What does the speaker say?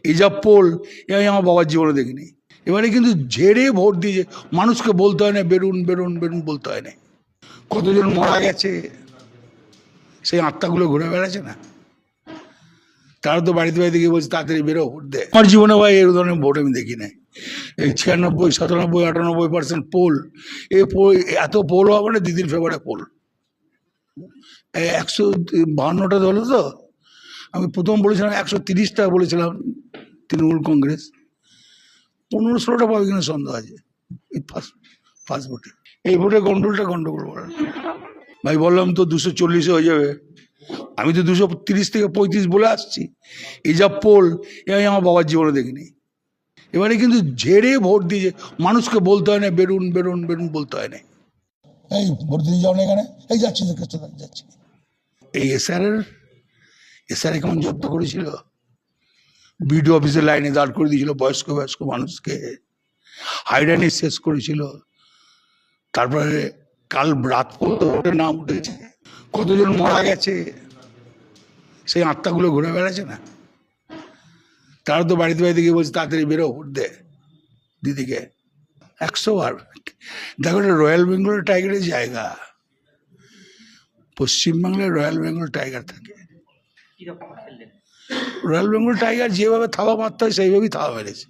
এই যা পোল আমি আমার বাবার জীবনে দেখিনি। এবারে কিন্তু ঝেড়ে ভোট দিয়ে মানুষকে বলতে হয় না বেরুন বেরুন বেরুন বলতে হয় না। কতজন মারা গেছে সেই আত্মাগুলো ঘুরে বেড়াচ্ছে না, তারা তো বাড়িতে বাড়িতে গিয়ে বলছে তাড়াতাড়ি বেরো ভোট দেয়। আমার জীবনে ভাই এই ধরনের ভোট আমি দেখি নাই। এই 96, 97, 98% পোল, এত পোল হবে না দিদির ফেভারে পোল। 152টা হলো তো, আমি প্রথম বলেছিলাম 130টা বলেছিলাম তৃণমূল কংগ্রেস, 15-16টা পাবে কিনা সন্দেহ আছে এই ফার্স্ট ভোটে। এই ভোটে গন্ডগোল করার ভাই বললাম তো 240 হয়ে যাবে, আমি তো 230 থেকে 35 বলে আসছি। এই যা পোল আমি আমার বাবার জীবনে দেখিনি। এবারে কিন্তু ঝেড়ে ভোট দিয়ে মানুষকে বলতে হয় না বেরুন বেরুন বেরুন বলতে হয় না। এই ভোট দিয়ে যাও না এখানে, এই যাচ্ছি যাচ্ছি। এই এসআর কেমন জব্দ করেছিল, বিডিও অফিসের লাইনে দাঁড় করে দিয়েছিল বয়স্ক মানুষকে, হাইডানি শেষ করেছিল। তারপরে কাল রাত পর্যন্ত ভোটের নাম উঠেছে, কতজন মারা গেছে সেই আত্মাগুলো ঘুরে বেড়াচ্ছে না, তারা তো বাড়িতে বাড়িতে গিয়ে বলছে তাড়াতাড়ি বেরো ভোট দে দিদিকে। 100 বার দেখো, এটা রয়্যাল বেঙ্গল টাইগারের জায়গা, পশ্চিমবাংলায় রয়্যাল বেঙ্গল টাইগার থাকে। রয়্যাল বেঙ্গল টাইগার যেভাবে থাবা মারতে হয় সেইভাবেই থাবা মেরেছে।